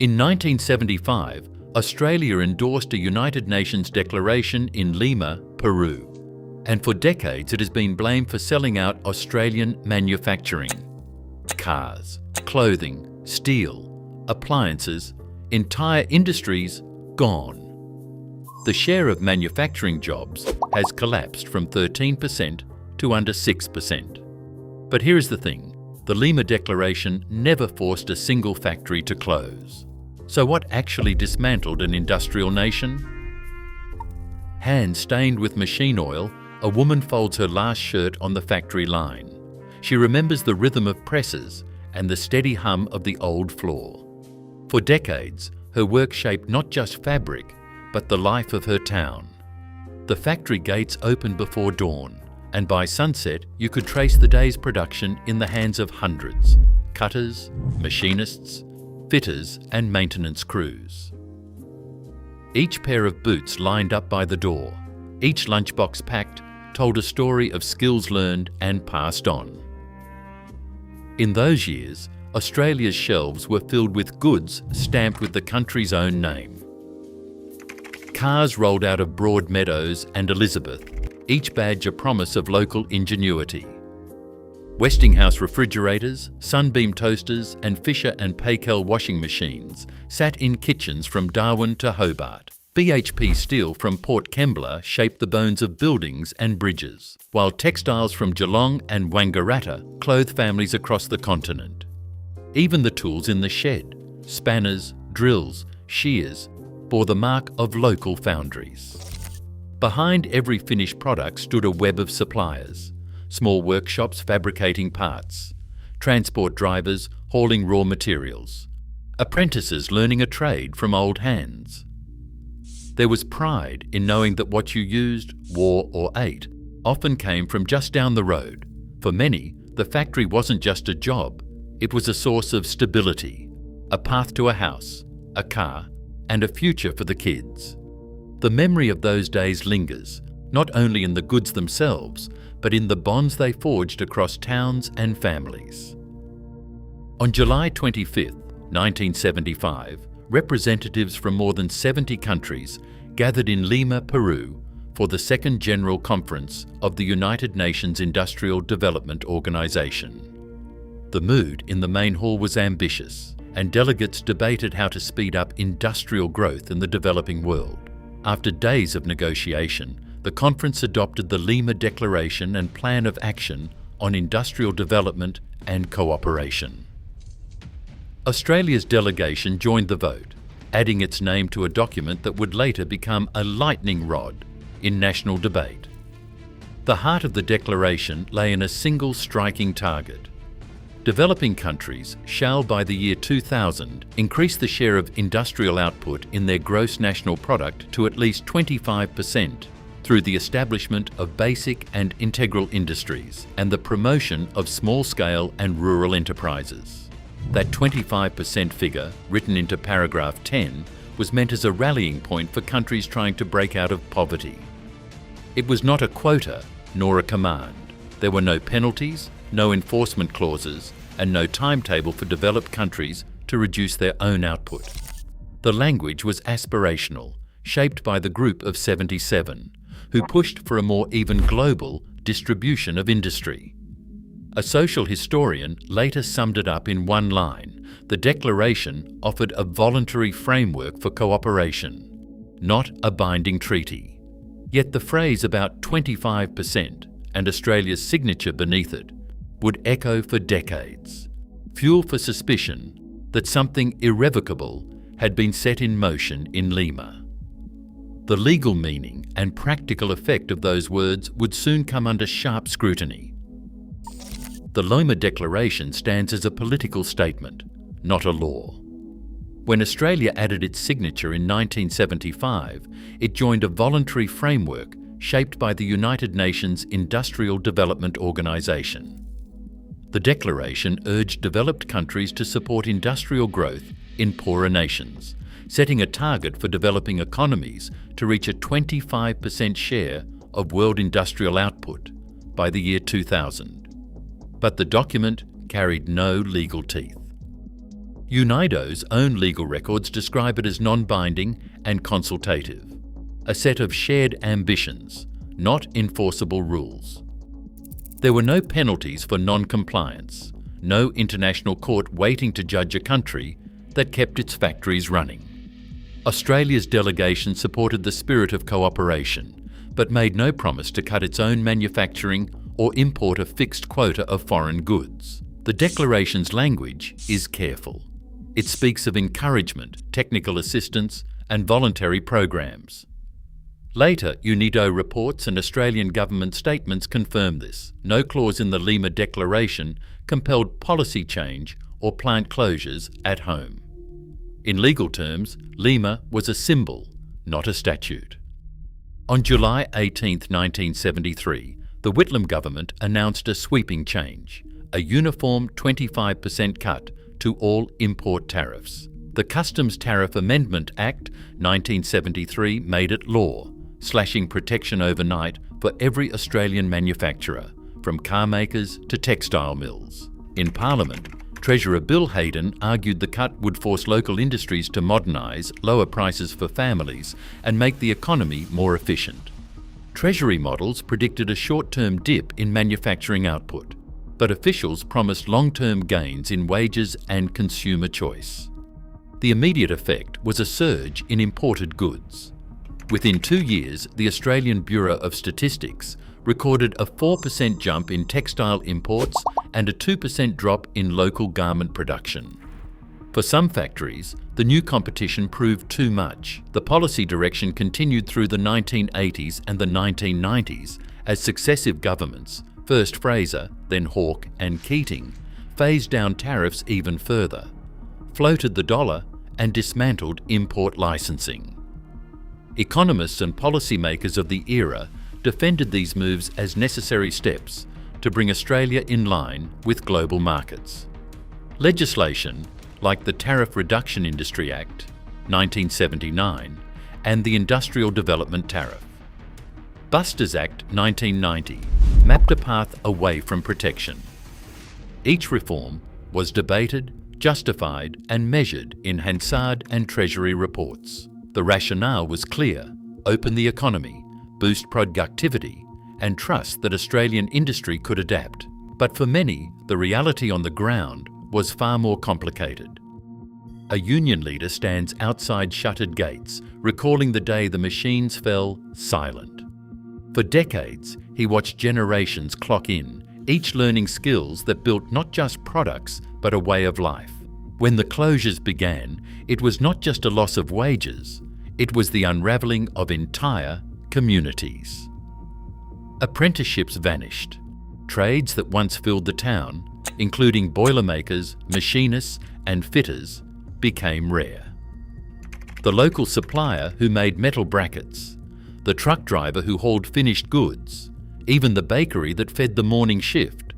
In 1975, Australia endorsed a United Nations declaration in Lima, Peru. And for decades it has been blamed for selling out Australian manufacturing. Cars, clothing, steel, appliances, entire industries gone. The share of manufacturing jobs has collapsed from 13% to under 6%. But here's the thing, the Lima Declaration never forced a single factory to close. So what actually dismantled an industrial nation? Hands stained with machine oil, a woman folds her last shirt on the factory line. She remembers the rhythm of presses and the steady hum of the old floor. For decades, her work shaped not just fabric, but the life of her town. The factory gates opened before dawn, and by sunset you could trace the day's production in the hands of hundreds, cutters, machinists, fitters and maintenance crews. Each pair of boots lined up by the door, each lunchbox packed, told a story of skills learned and passed on. In those years, Australia's shelves were filled with goods stamped with the country's own name. Cars rolled out of Broadmeadows and Elizabeth, each badge a promise of local ingenuity. Westinghouse refrigerators, Sunbeam toasters and Fisher and Paykel washing machines sat in kitchens from Darwin to Hobart. BHP steel from Port Kembla shaped the bones of buildings and bridges, while textiles from Geelong and Wangaratta clothed families across the continent. Even the tools in the shed, spanners, drills, shears, bore the mark of local foundries. Behind every finished product stood a web of suppliers, small workshops fabricating parts, transport drivers hauling raw materials, apprentices learning a trade from old hands. There was pride in knowing that what you used, wore or ate often came from just down the road. For many, the factory wasn't just a job, it was a source of stability, a path to a house, a car, and a future for the kids. The memory of those days lingers, not only in the goods themselves, but in the bonds they forged across towns and families. On July 25, 1975, representatives from more than 70 countries gathered in Lima, Peru, for the Second General Conference of the United Nations Industrial Development Organization. The mood in the main hall was ambitious, and delegates debated how to speed up industrial growth in the developing world. After days of negotiation, the conference adopted the Lima Declaration and Plan of Action on Industrial Development and Cooperation. Australia's delegation joined the vote, adding its name to a document that would later become a lightning rod in national debate. The heart of the declaration lay in a single striking target. Developing countries shall, by the year 2000, increase the share of industrial output in their gross national product to at least 25%, through the establishment of basic and integral industries and the promotion of small-scale and rural enterprises. That 25% figure, written into paragraph 10, was meant as a rallying point for countries trying to break out of poverty. It was not a quota nor a command. There were no penalties, no enforcement clauses, and no timetable for developed countries to reduce their own output. The language was aspirational, shaped by the Group of 77, who pushed for a more even global distribution of industry. A social historian later summed it up in one line: the declaration offered a voluntary framework for cooperation, not a binding treaty. Yet the phrase about 25% and Australia's signature beneath it would echo for decades, fuel for suspicion that something irrevocable had been set in motion in Lima. The legal meaning and practical effect of those words would soon come under sharp scrutiny. The Lima Declaration stands as a political statement, not a law. When Australia added its signature in 1975, it joined a voluntary framework shaped by the United Nations Industrial Development Organization. The declaration urged developed countries to support industrial growth in poorer nations, setting a target for developing economies to reach a 25% share of world industrial output by the year 2000. But the document carried no legal teeth. UNIDO's own legal records describe it as non-binding and consultative, a set of shared ambitions, not enforceable rules. There were no penalties for non-compliance, no international court waiting to judge a country that kept its factories running. Australia's delegation supported the spirit of cooperation, but made no promise to cut its own manufacturing or import a fixed quota of foreign goods. The Declaration's language is careful. It speaks of encouragement, technical assistance, and voluntary programs. Later, UNIDO reports and Australian government statements confirm this. No clause in the Lima Declaration compelled policy change or plant closures at home. In legal terms, Lima was a symbol, not a statute. On July 18, 1973, the Whitlam government announced a sweeping change, a uniform 25% cut to all import tariffs. The Customs Tariff Amendment Act 1973 made it law, slashing protection overnight for every Australian manufacturer, from car makers to textile mills. In Parliament, Treasurer Bill Hayden argued the cut would force local industries to modernise, lower prices for families, and make the economy more efficient. Treasury models predicted a short-term dip in manufacturing output, but officials promised long-term gains in wages and consumer choice. The immediate effect was a surge in imported goods. Within 2 years, the Australian Bureau of Statistics recorded a 4% jump in textile imports and a 2% drop in local garment production. For some factories, the new competition proved too much. The policy direction continued through the 1980s and the 1990s as successive governments, first Fraser, then Hawke and Keating, phased down tariffs even further, floated the dollar and dismantled import licensing. Economists and policymakers of the era defended these moves as necessary steps to bring Australia in line with global markets. Legislation like the Tariff Reduction Industry Act, 1979, and the Industrial Development Tariff. Busters Act 1990 mapped a path away from protection. Each reform was debated, justified and measured in Hansard and Treasury reports. The rationale was clear: open the economy, boost productivity, and trust that Australian industry could adapt. But for many, the reality on the ground was far more complicated. A union leader stands outside shuttered gates, recalling the day the machines fell silent. For decades, he watched generations clock in, each learning skills that built not just products, but a way of life. When the closures began, it was not just a loss of wages, it was the unravelling of entire communities. Apprenticeships vanished. Trades that once filled the town, including boilermakers, machinists and fitters, became rare. The local supplier who made metal brackets, the truck driver who hauled finished goods, even the bakery that fed the morning shift,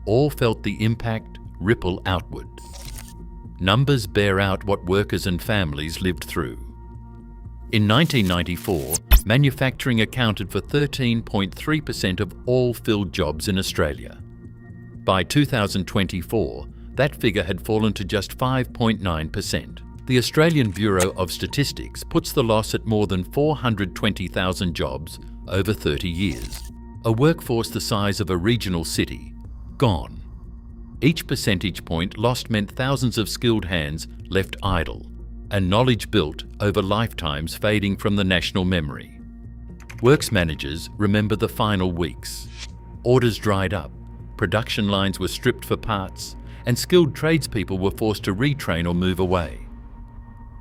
all felt the impact ripple outward. Numbers bear out what workers and families lived through. In 1994, manufacturing accounted for 13.3% of all filled jobs in Australia. By 2024, that figure had fallen to just 5.9%. The Australian Bureau of Statistics puts the loss at more than 420,000 jobs over 30 years. A workforce the size of a regional city, gone. Each percentage point lost meant thousands of skilled hands left idle, and knowledge built over lifetimes fading from the national memory. Works managers remember the final weeks. Orders dried up, production lines were stripped for parts, and skilled tradespeople were forced to retrain or move away.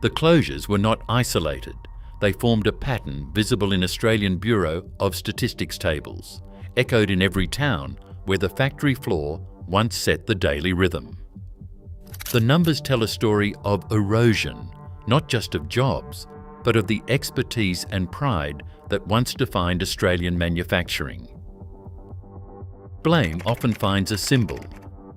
The closures were not isolated. They formed a pattern visible in Australian Bureau of Statistics tables, echoed in every town where the factory floor once set the daily rhythm. The numbers tell a story of erosion, not just of jobs, but of the expertise and pride that once defined Australian manufacturing. Blame often finds a symbol,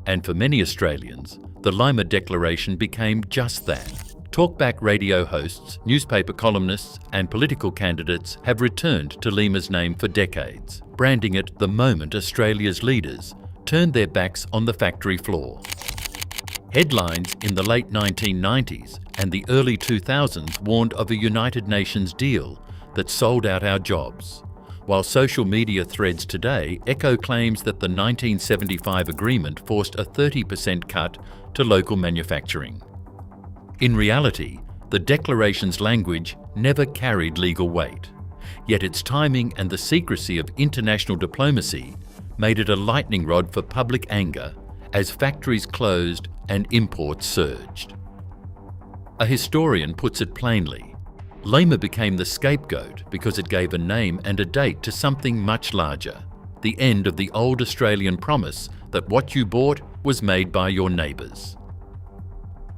and for many Australians, the Lima Declaration became just that. Talkback radio hosts, newspaper columnists and political candidates have returned to Lima's name for decades, branding it the moment Australia's leaders turned their backs on the factory floor. Headlines in the late 1990s and the early 2000s warned of a United Nations deal that sold out our jobs, while social media threads today echo claims that the 1975 agreement forced a 30% cut to local manufacturing. In reality, the Declaration's language never carried legal weight, yet its timing and the secrecy of international diplomacy made it a lightning rod for public anger as factories closed and imports surged. A historian puts it plainly: Lima became the scapegoat because it gave a name and a date to something much larger, the end of the old Australian promise that what you bought was made by your neighbours.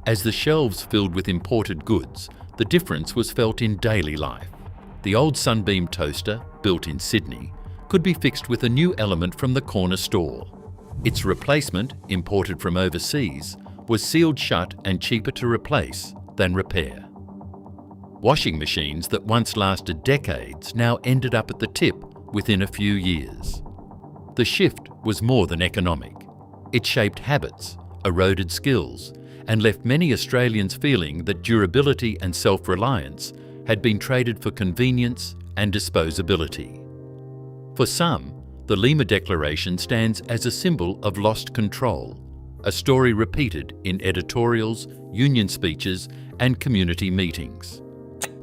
As the shelves filled with imported goods, the difference was felt in daily life. The old Sunbeam toaster, built in Sydney, could be fixed with a new element from the corner store. Its replacement, imported from overseas, was sealed shut and cheaper to replace than repair. Washing machines that once lasted decades now ended up at the tip within a few years. The shift was more than economic. It shaped habits, eroded skills, and left many Australians feeling that durability and self-reliance had been traded for convenience and disposability. For some, the Lima Declaration stands as a symbol of lost control, a story repeated in editorials, union speeches, and community meetings.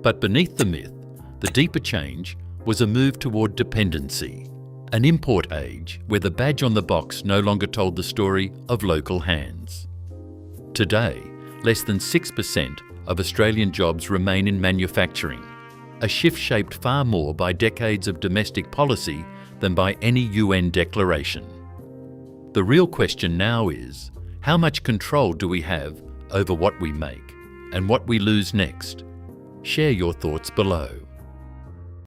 But beneath the myth, the deeper change was a move toward dependency, an import age where the badge on the box no longer told the story of local hands. Today, less than 6% of Australian jobs remain in manufacturing, a shift shaped far more by decades of domestic policy than by any UN declaration. The real question now is, how much control do we have over what we make and what we lose next? Share your thoughts below.